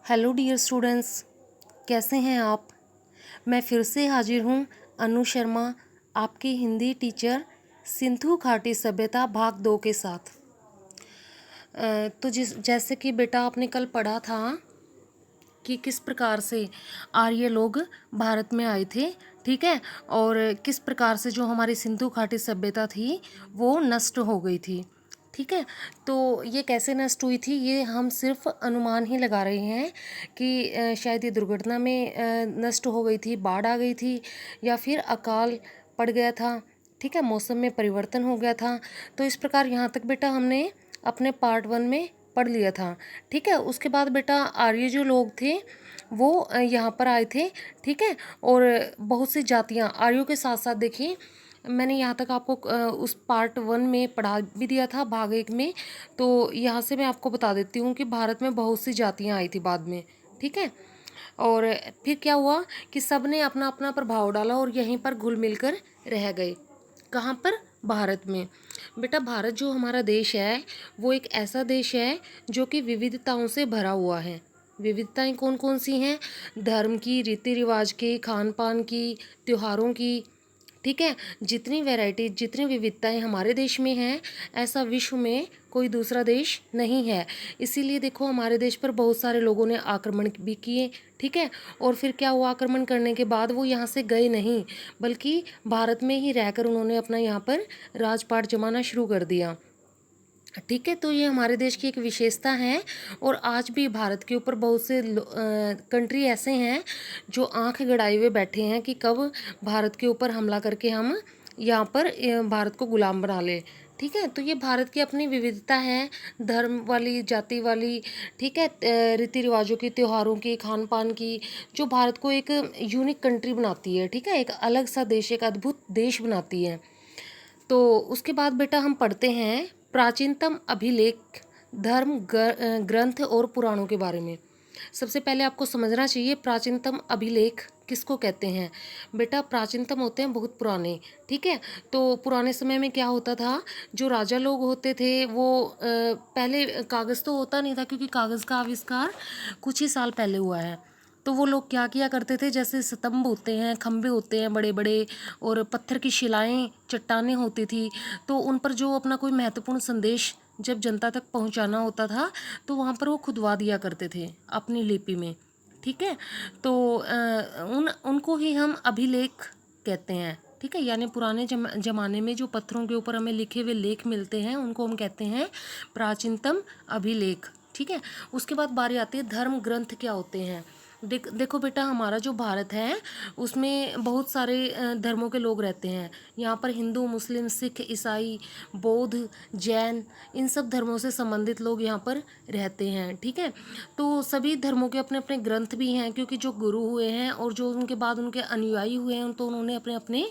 Hello dear students, कैसे हैं आप। मैं फिर से हाजिर हूँ अनु शर्मा, आपकी हिंदी टीचर, सिंधु घाटी सभ्यता भाग 2 के साथ। तो जैसे कि बेटा आपने कल पढ़ा था कि किस प्रकार से आर्य लोग भारत में आए थे, ठीक है, और किस प्रकार से जो हमारी सिंधु घाटी सभ्यता थी वो नष्ट हो गई थी, ठीक है। तो ये कैसे नष्ट हुई थी ये हम सिर्फ अनुमान ही लगा रहे हैं कि शायद ये दुर्घटना में नष्ट हो गई थी, बाढ़ आ गई थी, या फिर अकाल पड़ गया था, ठीक है, मौसम में परिवर्तन हो गया था। तो इस प्रकार यहाँ तक बेटा हमने अपने पार्ट 1 में पढ़ लिया था, ठीक है। उसके बाद बेटा आर्य जो लोग थे वो यहाँ पर आए थे, ठीक है, और बहुत सी जातियाँ आर्यों के साथ साथ देखिए मैंने यहाँ तक आपको उस पार्ट 1 में पढ़ा भी दिया था भाग 1 में। तो यहाँ से मैं आपको बता देती हूँ कि भारत में बहुत सी जातियाँ आई थी बाद में, ठीक है। और फिर क्या हुआ कि सब ने अपना अपना प्रभाव डाला और यहीं पर घुल मिलकर रह गए। कहाँ पर? भारत में। बेटा भारत जो हमारा देश है वो एक ऐसा देश है जो कि विविधताओं से भरा हुआ है। विविधताएं कौन कौन सी हैं? धर्म की, रीति रिवाज की, खान पान की, त्योहारों की, ठीक है। जितनी वैरायटी, जितनी विविधताएं हमारे देश में हैं ऐसा विश्व में कोई दूसरा देश नहीं है। इसीलिए देखो हमारे देश पर बहुत सारे लोगों ने आक्रमण भी किए, ठीक है। और फिर क्या हुआ, आक्रमण करने के बाद वो यहाँ से गए नहीं, बल्कि भारत में ही रहकर उन्होंने अपना यहाँ पर राजपाट जमाना शुरू कर दिया, ठीक है। तो ये हमारे देश की एक विशेषता है। और आज भी भारत के ऊपर बहुत से कंट्री ऐसे हैं जो आंख गड़ाए हुए बैठे हैं कि कब भारत के ऊपर हमला करके हम यहाँ पर भारत को गुलाम बना ले, ठीक है। तो ये भारत की अपनी विविधता है, धर्म वाली, जाति वाली, ठीक है, रीति रिवाजों की, त्योहारों की, खान पान की, जो भारत को एक यूनिक कंट्री बनाती है, ठीक है, एक अलग सा देश, एक अद्भुत देश बनाती है। तो उसके बाद बेटा हम पढ़ते हैं प्राचीनतम अभिलेख, धर्म ग्रंथ और पुराणों के बारे में। सबसे पहले आपको समझना चाहिए प्राचीनतम अभिलेख किसको कहते हैं। बेटा प्राचीनतम होते हैं बहुत पुराने, ठीक है। तो पुराने समय में क्या होता था, जो राजा लोग होते थे वो पहले कागज़ तो होता नहीं था, क्योंकि कागज़ का आविष्कार कुछ ही साल पहले हुआ है। तो वो लोग क्या किया करते थे, जैसे स्तंभ होते हैं, खंभे होते हैं बड़े बड़े, और पत्थर की शिलाएं, चट्टानें होती थी, तो उन पर जो अपना कोई महत्वपूर्ण संदेश जब जनता तक पहुंचाना होता था तो वहाँ पर वो खुदवा दिया करते थे अपनी लिपि में, ठीक है। तो उनको ही हम अभिलेख कहते हैं, ठीक है। यानी पुराने जमाने में जो पत्थरों के ऊपर हमें लिखे हुए लेख मिलते हैं उनको हम कहते हैं प्राचीनतम अभिलेख, ठीक है। उसके बाद बारी आती है धर्म ग्रंथ क्या होते हैं। देखो बेटा हमारा जो भारत है उसमें बहुत सारे धर्मों के लोग रहते हैं। यहाँ पर हिंदू, मुस्लिम, सिख, ईसाई, बौद्ध, जैन, इन सब धर्मों से संबंधित लोग यहाँ पर रहते हैं, ठीक है। तो सभी धर्मों के अपने अपने ग्रंथ भी हैं, क्योंकि जो गुरु हुए हैं और जो उनके बाद उनके अनुयायी हुए हैं तो उन्होंने अपने अपने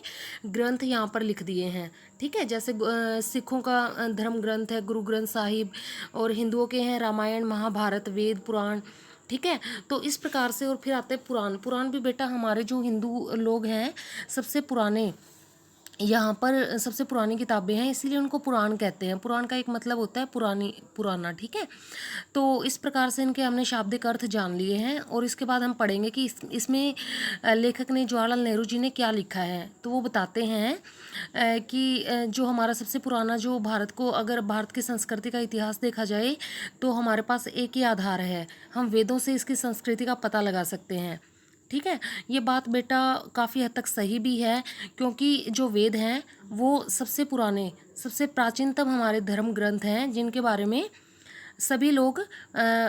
ग्रंथ यहाँ पर लिख दिए हैं, ठीक है। जैसे सिखों का धर्म ग्रंथ है गुरु ग्रंथ साहिब, और हिंदुओं के हैं रामायण, महाभारत, वेद, पुराण, ठीक है। तो इस प्रकार से, और फिर आते हैं पुराण। पुराण भी बेटा हमारे जो हिंदू लोग हैं सबसे पुराने, यहाँ पर सबसे पुरानी किताबें हैं, इसीलिए उनको पुराण कहते हैं। पुराण का एक मतलब होता है पुरानी, पुराना, ठीक है। तो इस प्रकार से इनके हमने शाब्दिक अर्थ जान लिए हैं। और इसके बाद हम पढ़ेंगे कि इसमें लेखक ने, जवाहरलाल नेहरू जी ने क्या लिखा है। तो वो बताते हैं कि जो हमारा सबसे पुराना, जो भारत को, अगर भारत की संस्कृति का इतिहास देखा जाए तो हमारे पास एक ही आधार है, हम वेदों से इसकी संस्कृति का पता लगा सकते हैं, ठीक है। ये बात बेटा काफ़ी हद तक सही भी है, क्योंकि जो वेद हैं वो सबसे पुराने, सबसे प्राचीनतम हमारे धर्म ग्रंथ हैं, जिनके बारे में सभी लोग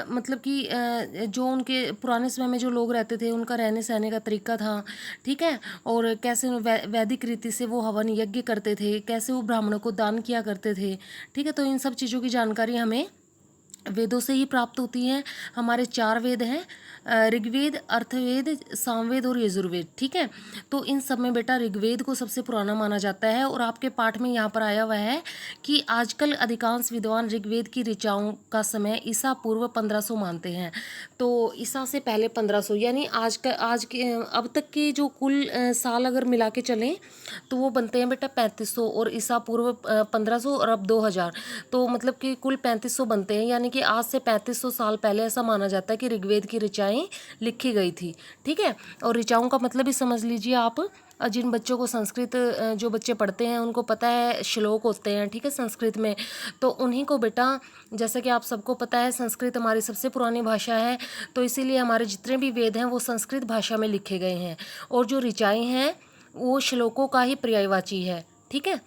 मतलब कि जो उनके पुराने समय में जो लोग रहते थे उनका रहने सहने का तरीका था, ठीक है। और कैसे वैदिक रीति से वो हवन यज्ञ करते थे, कैसे वो ब्राह्मणों को दान किया करते थे, ठीक है। तो इन सब चीज़ों की जानकारी हमें वेदों से ही प्राप्त होती हैं। हमारे 4 वेद हैं, ऋग्वेद, अर्थवेद, सामवेद और यजुर्वेद, ठीक है। तो इन सब में बेटा ऋग्वेद को सबसे पुराना माना जाता है। और आपके पाठ में यहाँ पर आया हुआ है कि आजकल अधिकांश विद्वान ऋग्वेद की ऋचाओं का समय ईसा पूर्व 1500 मानते हैं। तो ईसा से पहले 1500, यानी आज के अब तक के जो कुल साल अगर मिला के चलें तो वो बनते हैं बेटा 3500, और ईसा पूर्व 1500, और अब 2000, तो मतलब कि कुल 3500 बनते हैं। यानी कि कि आज से 3500 साल पहले ऐसा माना जाता है कि ऋग्वेद की ऋचाएँ लिखी गई थी। ठीक है, और ऋचाओं का मतलब भी समझ लीजिए आप। जिन बच्चों को संस्कृत जो बच्चे पढ़ते हैं उनको पता है श्लोक होते हैं, ठीक है, संस्कृत में, तो उन्हीं को बेटा, जैसे कि आप सबको पता है संस्कृत हमारी सबसे पुरानी भाषा है, तो इसीलिए हमारे जितने भी वेद हैं वो संस्कृत भाषा में लिखे गए हैं, और जो ऋचाएँ हैं वो श्लोकों का ही पर्यायवाची है। ठीक है,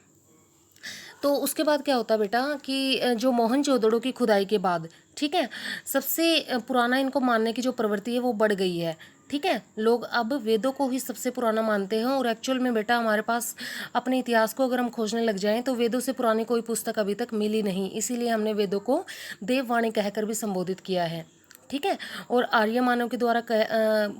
तो उसके बाद क्या होता है बेटा कि जो मोहनजोदड़ो की खुदाई के बाद, ठीक है, सबसे पुराना इनको मानने की जो प्रवृत्ति है वो बढ़ गई है। ठीक है, लोग अब वेदों को ही सबसे पुराना मानते हैं, और एक्चुअल में बेटा हमारे पास अपने इतिहास को अगर हम खोजने लग जाएं तो वेदों से पुरानी कोई पुस्तक अभी तक मिली नहीं, इसीलिए हमने वेदों को देववाणी कहकर भी संबोधित किया है। ठीक है, और आर्य मानव के द्वारा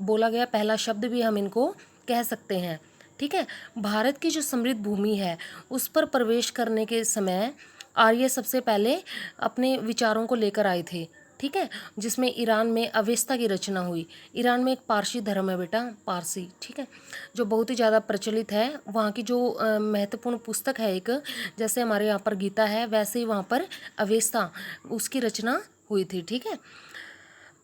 बोला गया पहला शब्द भी हम इनको कह सकते हैं। ठीक है, भारत की जो समृद्ध भूमि है उस पर प्रवेश करने के समय आर्य सबसे पहले अपने विचारों को लेकर आए थे। ठीक है, जिसमें ईरान में अवेस्ता की रचना हुई। ईरान में एक पारसी धर्म है बेटा, पारसी, ठीक है, जो बहुत ही ज़्यादा प्रचलित है। वहाँ की जो महत्वपूर्ण पुस्तक है एक, जैसे हमारे यहाँ पर गीता है, वैसे ही वहाँ पर अवेस्ता उसकी रचना हुई थी। ठीक है,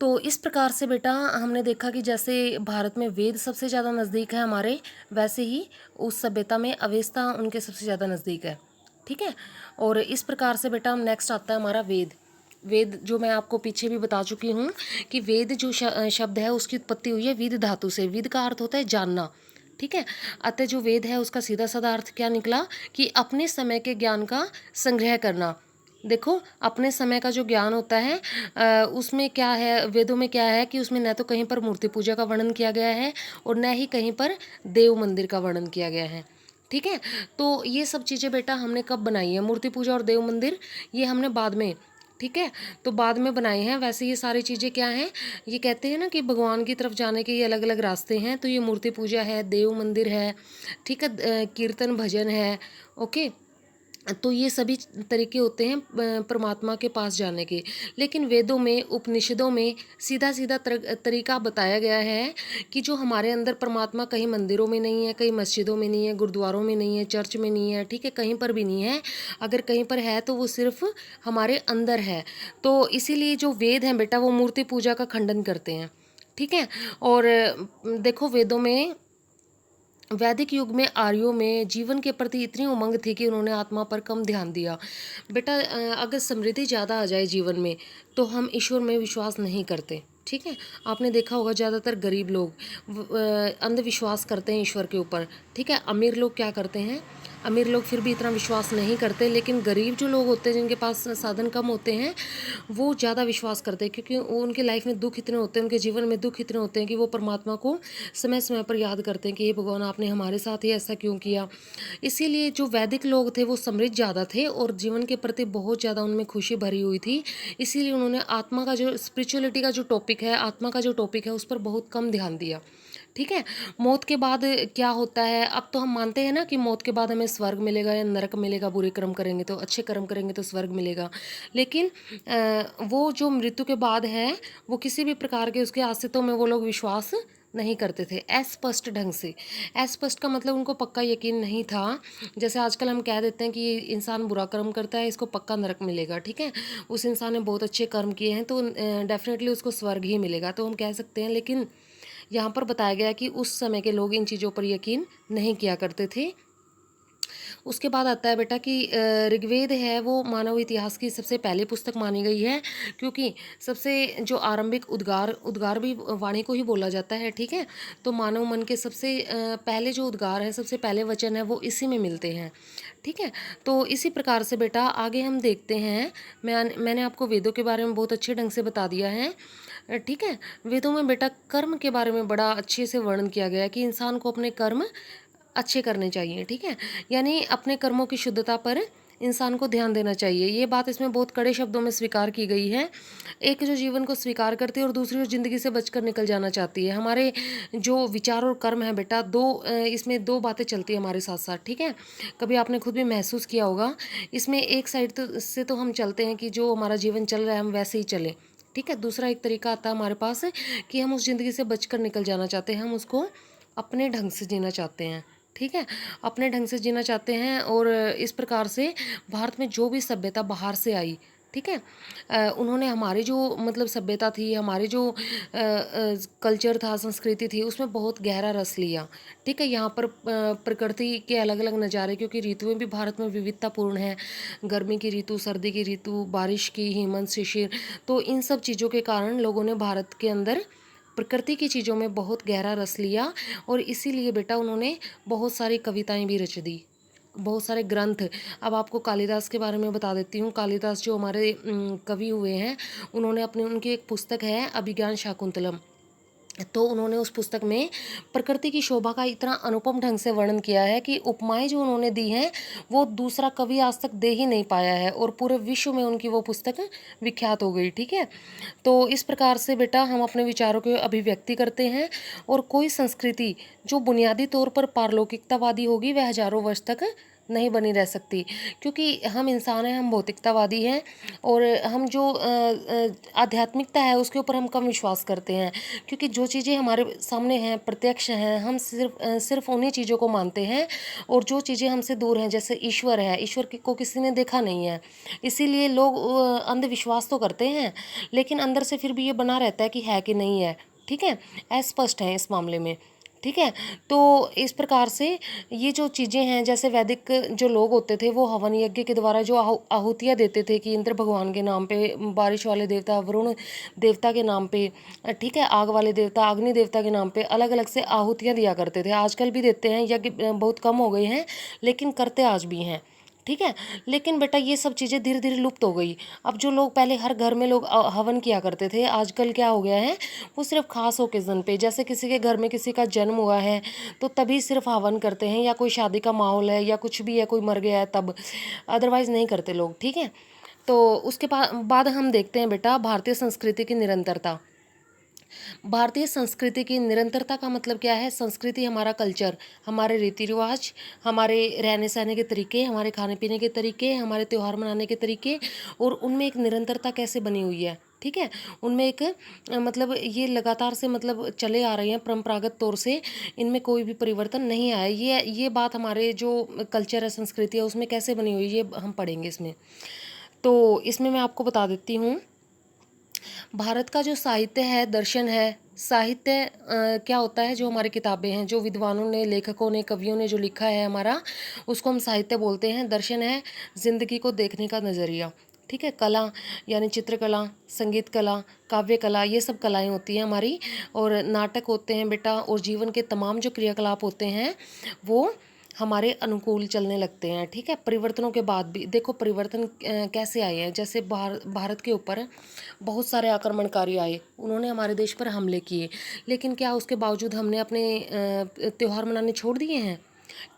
तो इस प्रकार से बेटा हमने देखा कि जैसे भारत में वेद सबसे ज़्यादा नज़दीक है हमारे, वैसे ही उस सभ्यता में अवेस्ता उनके सबसे ज़्यादा नज़दीक है। ठीक है, और इस प्रकार से बेटा हम नेक्स्ट आता है हमारा वेद। वेद जो मैं आपको पीछे भी बता चुकी हूँ कि वेद जो शब्द है उसकी उत्पत्ति हुई है विद धातु से। विद का अर्थ होता है जानना। ठीक है, अतः जो वेद है उसका सीधा साधा अर्थ क्या निकला कि अपने समय के ज्ञान का संग्रह करना। देखो, अपने समय का जो ज्ञान होता है उसमें क्या है, वेदों में क्या है कि उसमें न तो कहीं पर मूर्ति पूजा का वर्णन किया गया है और न ही कहीं पर देव मंदिर का वर्णन किया गया है। ठीक है, तो ये सब चीज़ें बेटा हमने कब बनाई है, मूर्ति पूजा और देव मंदिर, ये हमने बाद में, ठीक है, तो बाद में बनाए हैं। वैसे ये सारी चीज़ें क्या हैं, ये कहते हैं ना कि भगवान की तरफ जाने के ये अलग अलग रास्ते हैं, तो ये मूर्ति पूजा है, देव मंदिर है, ठीक है, कीर्तन भजन है, ओके, तो ये सभी तरीके होते हैं परमात्मा के पास जाने के। लेकिन वेदों में, उपनिषदों में सीधा सीधा तरीका बताया गया है कि जो हमारे अंदर परमात्मा कहीं मंदिरों में नहीं है, कहीं मस्जिदों में नहीं है, गुरुद्वारों में नहीं है, चर्च में नहीं है, ठीक है, कहीं पर भी नहीं है। अगर कहीं पर है तो वो सिर्फ हमारे अंदर है। तो इसीलिए जो वेद हैं बेटा वो मूर्ति पूजा का खंडन करते हैं। ठीक है, और देखो वेदों में, वैदिक युग में आर्यों में जीवन के प्रति इतनी उमंग थी कि उन्होंने आत्मा पर कम ध्यान दिया। बेटा अगर समृद्धि ज़्यादा आ जाए जीवन में तो हम ईश्वर में विश्वास नहीं करते। ठीक है, आपने देखा होगा ज़्यादातर गरीब लोग अंधविश्वास करते हैं ईश्वर के ऊपर। ठीक है, अमीर लोग क्या करते हैं, अमीर लोग फिर भी इतना विश्वास नहीं करते, लेकिन गरीब जो लोग होते हैं जिनके पास साधन कम होते हैं वो ज़्यादा विश्वास करते हैं, क्योंकि वो उनके लाइफ में दुख इतने होते हैं, उनके जीवन में दुख इतने होते हैं कि वो परमात्मा को समय समय पर याद करते हैं कि ये भगवान आपने हमारे साथ ही ऐसा क्यों किया। इसीलिए जो वैदिक लोग थे वो समृद्ध ज़्यादा थे और जीवन के प्रति बहुत ज़्यादा उनमें खुशी भरी हुई थी। इसीलिए उन्होंने आत्मा का जो स्पिरिचुअलिटी का जो टॉपिक है, आत्मा का जो टॉपिक है, उस पर बहुत कम ध्यान दिया। ठीक है, मौत के बाद क्या होता है, अब तो हम मानते हैं ना कि मौत के बाद हमें स्वर्ग मिलेगा या नरक मिलेगा, बुरे कर्म करेंगे तो, अच्छे कर्म करेंगे तो स्वर्ग मिलेगा। लेकिन वो जो मृत्यु के बाद है वो किसी भी प्रकार के उसके अस्तित्व में वो लोग विश्वास नहीं करते थे अस्पष्ट ढंग से। अस्पष्ट का मतलब उनको पक्का यकीन नहीं था। जैसे आजकल हम कह देते हैं कि ये इंसान बुरा कर्म करता है, इसको पक्का नरक मिलेगा। ठीक है, उस इंसान ने बहुत अच्छे कर्म किए हैं तो डेफिनेटली उसको स्वर्ग ही मिलेगा, तो हम कह सकते हैं। लेकिन यहाँ पर बताया गया कि उस समय के लोग इन चीज़ों पर यकीन नहीं किया करते थे। उसके बाद आता है बेटा कि ऋग्वेद है वो मानव इतिहास की सबसे पहली पुस्तक मानी गई है, क्योंकि सबसे जो आरंभिक उद्गार भी वाणी को ही बोला जाता है। ठीक है, तो मानव मन के सबसे पहले जो उद्गार है, सबसे पहले वचन है, वो इसी में मिलते हैं। ठीक है, तो इसी प्रकार से बेटा आगे हम देखते हैं। मैंने आपको वेदों के बारे में बहुत अच्छे ढंग से बता दिया है। ठीक है, वेदों में बेटा कर्म के बारे में बड़ा अच्छे से वर्णन किया गया है कि इंसान को अपने कर्म अच्छे करने चाहिए। ठीक है, यानी अपने कर्मों की शुद्धता पर इंसान को ध्यान देना चाहिए। ये बात इसमें बहुत कड़े शब्दों में स्वीकार की गई है। एक जो जीवन को स्वीकार करती है और दूसरी जो ज़िंदगी से बचकर निकल जाना चाहती है। हमारे जो विचार और कर्म है बेटा, इसमें दो बातें चलती है हमारे साथ साथ। ठीक है, कभी आपने खुद भी महसूस किया होगा, इसमें एक साइड से तो हम चलते हैं कि जो हमारा जीवन चल रहा है हम वैसे ही चलें। ठीक है, दूसरा एक तरीका आता है हमारे पास कि हम उस ज़िंदगी से बचकर निकल जाना चाहते हैं, हम उसको अपने ढंग से जीना चाहते हैं। ठीक है, अपने ढंग से जीना चाहते हैं। और इस प्रकार से भारत में जो भी सभ्यता बाहर से आई, ठीक है। उन्होंने हमारी जो मतलब सभ्यता थी, हमारे जो कल्चर था, संस्कृति थी, उसमें बहुत गहरा रस लिया। ठीक है। यहाँ पर प्रकृति के अलग अलग नज़ारे, क्योंकि ऋतुएं भी भारत में विविधतापूर्ण है। गर्मी की ऋतु, सर्दी की ऋतु, बारिश की, हेमंत, शिशिर। तो इन सब चीज़ों के कारण लोगों ने भारत के अंदर प्रकृति की चीज़ों में बहुत गहरा रस लिया, और इसीलिए बेटा उन्होंने बहुत सारी कविताएं भी रच दी, बहुत सारे ग्रंथ। अब आपको कालिदास के बारे में बता देती हूँ। कालिदास जो हमारे कवि हुए हैं, उन्होंने अपनी उनकी एक पुस्तक है अभिज्ञान शाकुंतलम। तो उन्होंने उस पुस्तक में प्रकृति की शोभा का इतना अनुपम ढंग से वर्णन किया है कि उपमाएं जो उन्होंने दी हैं वो दूसरा कवि आज तक दे ही नहीं पाया है, और पूरे विश्व में उनकी वो पुस्तक विख्यात हो गई। ठीक है। तो इस प्रकार से बेटा हम अपने विचारों की अभिव्यक्ति करते हैं, और कोई संस्कृति जो बुनियादी तौर पर पारलौकिकतावादी होगी वह हजारों वर्ष तक नहीं बनी रह सकती, क्योंकि हम इंसान हैं, हम भौतिकतावादी हैं, और हम जो आध्यात्मिकता है उसके ऊपर हम कम विश्वास करते हैं, क्योंकि जो चीज़ें हमारे सामने हैं, प्रत्यक्ष हैं, हम सिर्फ उन्हीं चीज़ों को मानते हैं, और जो चीज़ें हमसे दूर हैं, जैसे ईश्वर है, ईश्वर को किसी ने देखा नहीं है, इसीलिए लोग अंधविश्वास तो करते हैं, लेकिन अंदर से फिर भी ये बना रहता है कि है कि नहीं है। ठीक है। अस्पष्ट है इस मामले में। ठीक है। तो इस प्रकार से ये जो चीज़ें हैं, जैसे वैदिक जो लोग होते थे वो हवन यज्ञ के द्वारा जो आहुतियाँ देते थे, कि इंद्र भगवान के नाम पे, बारिश वाले देवता वरुण देवता के नाम पे, ठीक है, आग वाले देवता अग्नि देवता के नाम पे अलग अलग से आहुतियाँ दिया करते थे। आजकल भी देते हैं, यज्ञ बहुत कम हो गए हैं, लेकिन करते आज भी हैं। ठीक है। लेकिन बेटा ये सब चीज़ें धीरे धीरे लुप्त हो गई। अब जो लोग पहले हर घर में लोग हवन किया करते थे, आजकल क्या हो गया है, वो सिर्फ खास ओकेज़न पे, जैसे किसी के घर में किसी का जन्म हुआ है तो तभी सिर्फ हवन करते हैं, या कोई शादी का माहौल है या कुछ भी है, कोई मर गया है तब, अदरवाइज़ नहीं करते लोग। ठीक है। तो उसके बाद हम देखते हैं बेटा भारतीय संस्कृति की निरंतरता। भारतीय संस्कृति की निरंतरता का मतलब क्या है? संस्कृति हमारा कल्चर, हमारे रीति रिवाज, हमारे रहने सहने के तरीके, हमारे खाने पीने के तरीके, हमारे त्यौहार मनाने के तरीके, और उनमें एक निरंतरता कैसे बनी हुई है। ठीक है। उनमें एक मतलब ये लगातार से मतलब चले आ रहे हैं परंपरागत तौर से, इनमें कोई भी परिवर्तन नहीं आया। ये बात हमारे जो कल्चर है, संस्कृति है, उसमें कैसे बनी हुई है, ये हम पढ़ेंगे इसमें। तो इसमें मैं आपको बता देती हूँ, भारत का जो साहित्य है, दर्शन है, साहित्य क्या होता है, जो हमारी किताबें हैं, जो विद्वानों ने, लेखकों ने, कवियों ने जो लिखा है हमारा, उसको हम साहित्य बोलते हैं। दर्शन है जिंदगी को देखने का नज़रिया। ठीक है। कला यानी चित्रकला, संगीत कला, काव्य कला, ये सब कलाएं होती हैं हमारी, और नाटक होते हैं बेटा, और जीवन के तमाम जो क्रियाकलाप होते हैं वो हमारे अनुकूल चलने लगते हैं। ठीक है। परिवर्तनों के बाद भी देखो परिवर्तन कैसे आए हैं, जैसे भारत के ऊपर बहुत सारे आक्रमणकारी आए, उन्होंने हमारे देश पर हमले किए, लेकिन क्या उसके बावजूद हमने अपने त्यौहार मनाने छोड़ दिए हैं?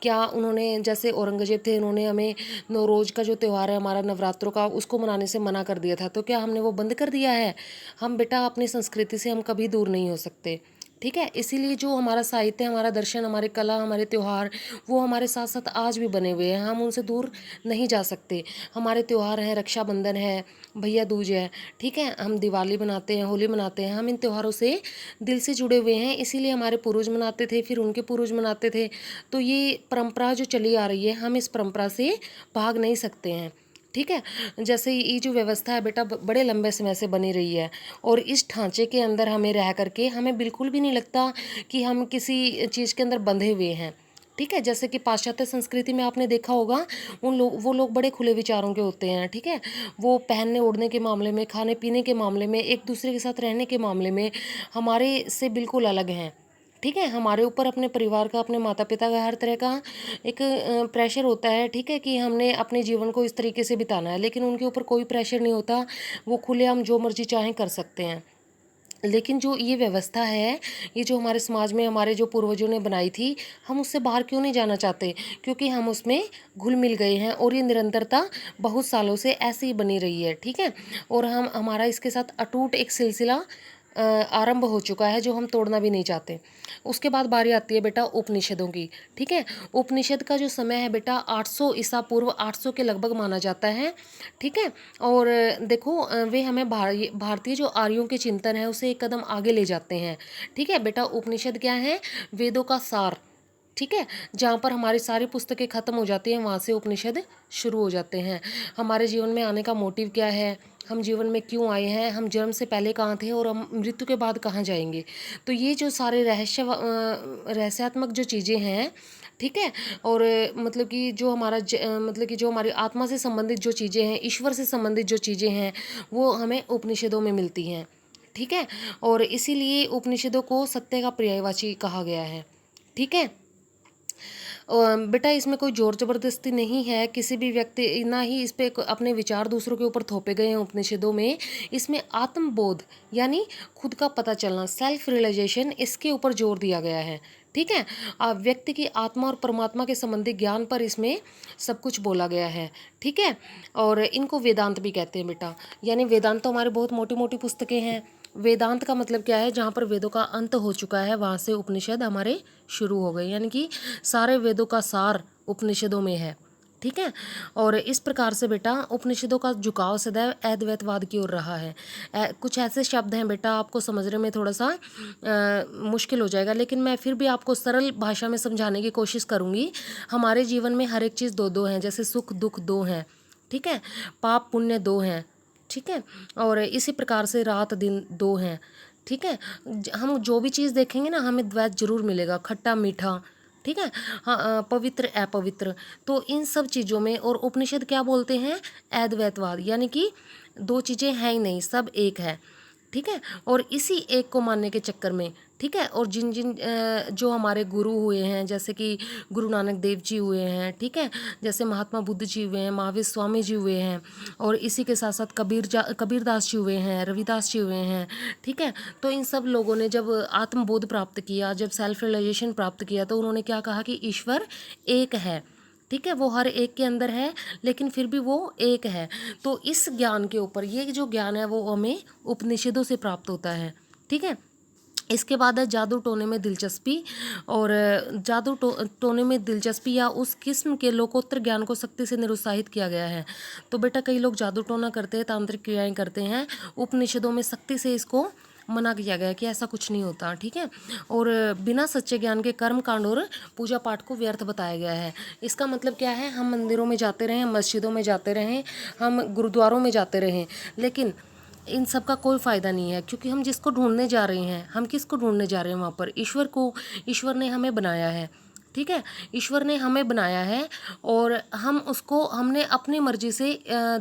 क्या उन्होंने, जैसे औरंगजेब थे, उन्होंने हमें नवरोज का जो त्यौहार है हमारा, नवरात्रों का, उसको मनाने से मना कर दिया था, तो क्या हमने वो बंद कर दिया है? हम बेटा अपनी संस्कृति से हम कभी दूर नहीं हो सकते। ठीक है। इसीलिए जो हमारा साहित्य, हमारा दर्शन, हमारे कला, हमारे त्यौहार, वो हमारे साथ साथ आज भी बने हुए हैं, हम उनसे दूर नहीं जा सकते। हमारे त्यौहार हैं, रक्षाबंधन है, भैया दूज है, ठीक है, हम दिवाली मनाते हैं, होली मनाते हैं, हम इन त्योहारों से दिल से जुड़े हुए हैं, इसीलिए हमारे पूर्वज मनाते थे, फिर उनके पूर्वज मनाते थे। तो ये परंपरा जो चली आ रही है, हम इस परंपरा से भाग नहीं सकते हैं। ठीक है। जैसे ये जो व्यवस्था है बेटा बड़े लंबे समय से बनी रही है, और इस ढांचे के अंदर हमें रह करके हमें बिल्कुल भी नहीं लगता कि हम किसी चीज़ के अंदर बंधे हुए हैं। ठीक है। जैसे कि पाश्चात्य संस्कृति में आपने देखा होगा, वो लोग बड़े खुले विचारों के होते हैं। ठीक है। वो पहनने ओढ़ने के मामले में, खाने पीने के मामले में, एक दूसरे के साथ रहने के मामले में हमारे से बिल्कुल अलग हैं। ठीक है। हमारे ऊपर अपने परिवार का, अपने माता पिता का हर तरह का एक प्रेशर होता है। ठीक है, कि हमने अपने जीवन को इस तरीके से बिताना है, लेकिन उनके ऊपर कोई प्रेशर नहीं होता, वो खुलेआम जो मर्जी चाहें कर सकते हैं। लेकिन जो ये व्यवस्था है, ये जो हमारे समाज में हमारे जो पूर्वजों ने बनाई थी, हम उससे बाहर क्यों नहीं जाना चाहते? क्योंकि हम उसमें घुल मिल गए हैं, और ये निरंतरता बहुत सालों से ऐसे ही बनी रही है। ठीक है। और हमारा इसके साथ अटूट एक सिलसिला आरंभ हो चुका है, जो हम तोड़ना भी नहीं चाहते। उसके बाद बारी आती है बेटा उपनिषदों की। ठीक है। उपनिषद का जो समय है बेटा 800 ईसा पूर्व, 800 के लगभग माना जाता है। ठीक है। और देखो वे हमें भारतीय जो आर्यों के चिंतन है उसे एक कदम आगे ले जाते हैं। ठीक है बेटा। उपनिषद क्या है? वेदों का सार। ठीक है, जहाँ पर हमारी सारी पुस्तकें खत्म हो जाती हैं वहाँ से उपनिषद शुरू हो जाते हैं। हमारे जीवन में आने का मोटिव क्या है, हम जीवन में क्यों आए हैं, हम जन्म से पहले कहाँ थे और हम मृत्यु के बाद कहाँ जाएंगे। तो ये जो सारे रहस्यात्मक जो चीज़ें हैं, ठीक है, और मतलब कि जो हमारा मतलब कि जो हमारी आत्मा से संबंधित जो चीज़ें हैं, ईश्वर से संबंधित जो चीज़ें हैं, वो हमें उपनिषदों में मिलती हैं। ठीक है, और इसीलिए उपनिषदों को सत्य का पर्यायवाची कहा गया है। ठीक है, बेटा इसमें कोई जोर ज़बरदस्ती नहीं है, किसी भी व्यक्ति ना ही इस पे अपने विचार दूसरों के ऊपर थोपे गए हैं उपनिषदों में। इसमें आत्मबोध यानी खुद का पता चलना, सेल्फ रियलाइजेशन, इसके ऊपर जोर दिया गया है। ठीक है, व्यक्ति की आत्मा और परमात्मा के संबंधी ज्ञान पर इसमें सब कुछ बोला गया है। ठीक है, और इनको वेदांत भी कहते हैं बेटा, यानी वेदांत तो हमारे बहुत मोटी मोटी पुस्तकें हैं। वेदांत का मतलब क्या है, जहाँ पर वेदों का अंत हो चुका है वहाँ से उपनिषद हमारे शुरू हो गए, यानी कि सारे वेदों का सार उपनिषदों में है। ठीक है, और इस प्रकार से बेटा उपनिषदों का झुकाव सदैव अद्वैतवाद की ओर रहा है। कुछ ऐसे शब्द हैं बेटा आपको समझने में थोड़ा सा मुश्किल हो जाएगा, लेकिन मैं फिर भी आपको सरल भाषा में समझाने की कोशिश करूँगी। हमारे जीवन में हर एक चीज़ दो दो हैं, जैसे सुख दुख दो हैं, ठीक है, पाप पुण्य दो हैं, ठीक है, और इसी प्रकार से रात दिन दो हैं। ठीक है, हम जो भी चीज़ देखेंगे ना हमें द्वैत जरूर मिलेगा, खट्टा मीठा, ठीक है, हाँ, पवित्र अपवित्र। तो इन सब चीज़ों में और उपनिषद क्या बोलते हैं, अद्वैतवाद, यानी कि दो चीज़ें हैं ही नहीं, सब एक है। ठीक है, और इसी एक को मानने के चक्कर में, ठीक है, और जिन जिन जो हमारे गुरु हुए हैं, जैसे कि गुरु नानक देव जी हुए हैं, ठीक है, जैसे महात्मा बुद्ध जी हुए हैं, महावीर स्वामी जी हुए हैं, और इसी के साथ साथ कबीरदास जी हुए हैं, रविदास जी हुए हैं। ठीक है, तो इन सब लोगों ने जब आत्मबोध प्राप्त किया, जब सेल्फ रियलाइजेशन प्राप्त किया, तो उन्होंने क्या कहा कि ईश्वर एक है। ठीक है, वो हर एक के अंदर है, लेकिन फिर भी वो एक है। तो इस ज्ञान के ऊपर, ये जो ज्ञान है वो हमें उपनिषदों से प्राप्त होता है। ठीक है, इसके बाद है जादू टोने में दिलचस्पी, और जादू टोने में दिलचस्पी या उस किस्म के लोकोत्तर ज्ञान को सख्ती से निरुत्साहित किया गया है। तो बेटा कई लोग जादू टोना करते हैं, तांत्रिक क्रियाएं करते हैं, उपनिषदों में सख्ती से इसको मना किया गया कि ऐसा कुछ नहीं होता। ठीक है, और बिना सच्चे ज्ञान के कर्म कांड और पूजा पाठ को व्यर्थ बताया गया है। इसका मतलब क्या है, हम मंदिरों में जाते रहें, मस्जिदों में जाते रहें, हम गुरुद्वारों में जाते रहें, लेकिन इन सब का कोई फ़ायदा नहीं है, क्योंकि हम जिसको ढूंढने जा रहे हैं, हम किसको ढूंढने जा रहे हैं वहाँ पर, ईश्वर को। ईश्वर ने हमें बनाया है, ठीक है, ईश्वर ने हमें बनाया है, और हम उसको हमने अपनी मर्जी से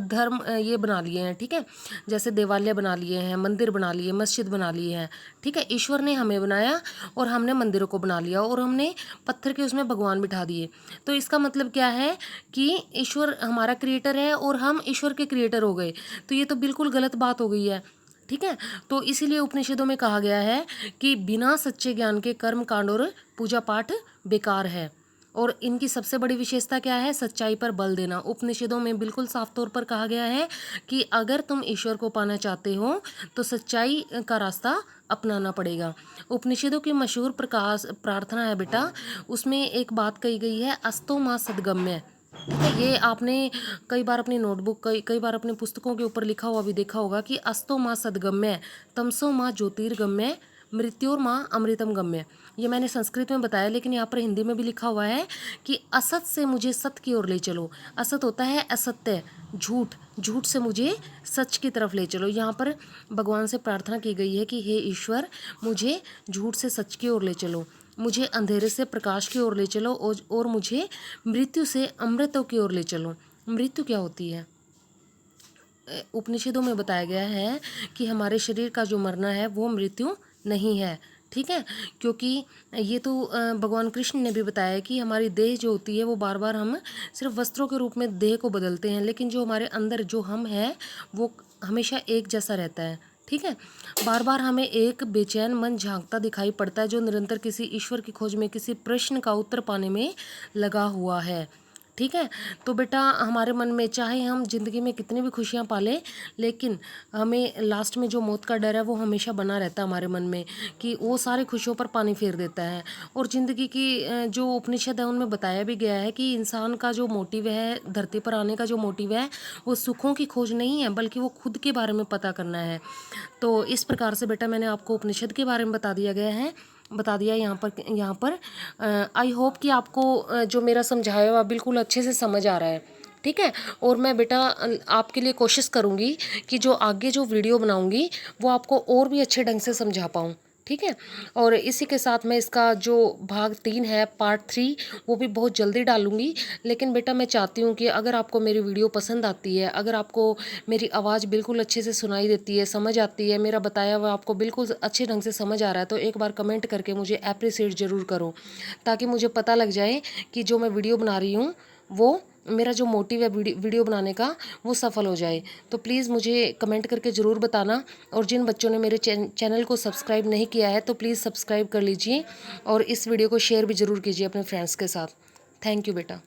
धर्म ये बना लिए हैं। ठीक है, जैसे देवालय बना लिए हैं, मंदिर बना लिए, मस्जिद बना लिए हैं। ठीक है, ईश्वर ने हमें बनाया और हमने मंदिरों को बना लिया, और हमने पत्थर के उसमें भगवान बिठा दिए। तो इसका मतलब क्या है कि ईश्वर हमारा क्रिएटर है और हम ईश्वर के क्रिएटर हो गए। तो ये तो बिल्कुल गलत बात हो गई है। ठीक है, तो इसीलिए उपनिषदों में कहा गया है कि बिना सच्चे ज्ञान के कर्म कांड और पूजा पाठ बेकार है। और इनकी सबसे बड़ी विशेषता क्या है, सच्चाई पर बल देना। उपनिषदों में बिल्कुल साफ तौर पर कहा गया है कि अगर तुम ईश्वर को पाना चाहते हो तो सच्चाई का रास्ता अपनाना पड़ेगा। उपनिषदों की मशहूर प्रकाश प्रार्थना है बेटा, उसमें एक बात कही गई है, अस्तो माँ सद्गम्य। ठीक है, ये आपने कई बार अपनी नोटबुक कई बार अपनी पुस्तकों के ऊपर लिखा हुआ भी देखा होगा कि अस्तो माँ सद्गम्य, तमसो माँ ज्योतिर्गम्य, मृत्योर माँ अमृतम गम्य। ये मैंने संस्कृत में बताया, लेकिन यहाँ पर हिंदी में भी लिखा हुआ है कि असत से मुझे सत्य की ओर ले चलो। असत होता है असत्य, झूठ, झूठ से मुझे सच की तरफ ले चलो। यहाँ पर भगवान से प्रार्थना की गई है कि हे ईश्वर, मुझे झूठ से सच की ओर ले चलो, मुझे अंधेरे से प्रकाश की ओर ले चलो, और मुझे मृत्यु से अमृतों की ओर ले चलो। मृत्यु क्या होती है, उपनिषदों में बताया गया है कि हमारे शरीर का जो मरना है वो मृत्यु नहीं है। ठीक है, क्योंकि ये तो भगवान कृष्ण ने भी बताया कि हमारी देह जो होती है वो बार बार हम सिर्फ वस्त्रों के रूप में देह को बदलते हैं, लेकिन जो हमारे अंदर जो हम है वो हमेशा एक जैसा रहता है। ठीक है, बार बार हमें एक बेचैन मन झांकता दिखाई पड़ता है, जो निरंतर किसी ईश्वर की खोज में, किसी प्रश्न का उत्तर पाने में लगा हुआ है। ठीक है, तो बेटा हमारे मन में चाहे हम जिंदगी में कितनी भी खुशियाँ पालें, लेकिन हमें लास्ट में जो मौत का डर है वो हमेशा बना रहता है हमारे मन में, कि वो सारी खुशियों पर पानी फेर देता है। और ज़िंदगी की जो उपनिषद है उनमें बताया भी गया है कि इंसान का जो मोटिव है, धरती पर आने का जो मोटिव है, वो सुखों की खोज नहीं है, बल्कि वो खुद के बारे में पता करना है। तो इस प्रकार से बेटा मैंने आपको उपनिषद के बारे में बता दिया गया है। बता दिया यहाँ पर। आई होप कि आपको जो मेरा समझाया हुआ बिल्कुल अच्छे से समझ आ रहा है, ठीक है। और मैं बेटा आपके लिए कोशिश करूँगी कि जो आगे जो वीडियो बनाऊँगी वो आपको और भी अच्छे ढंग से समझा पाऊँ, ठीक है। और इसी के साथ मैं इसका जो भाग 3 है, पार्ट 3, वो भी बहुत जल्दी डालूँगी। लेकिन बेटा मैं चाहती हूँ कि अगर आपको मेरी वीडियो पसंद आती है, अगर आपको मेरी आवाज़ बिल्कुल अच्छे से सुनाई देती है, समझ आती है, मेरा बताया हुआ आपको बिल्कुल अच्छे ढंग से समझ आ रहा है, तो एक बार कमेंट करके मुझे अप्रिसिएट ज़रूर करो, ताकि मुझे पता लग जाए कि जो मैं वीडियो बना रही हूँ वो मेरा जो मोटिव है वीडियो बनाने का वो सफल हो जाए। तो प्लीज़ मुझे कमेंट करके ज़रूर बताना। और जिन बच्चों ने मेरे चैनल को सब्सक्राइब नहीं किया है तो प्लीज़ सब्सक्राइब कर लीजिए और इस वीडियो को शेयर भी ज़रूर कीजिए अपने फ्रेंड्स के साथ। थैंक यू बेटा।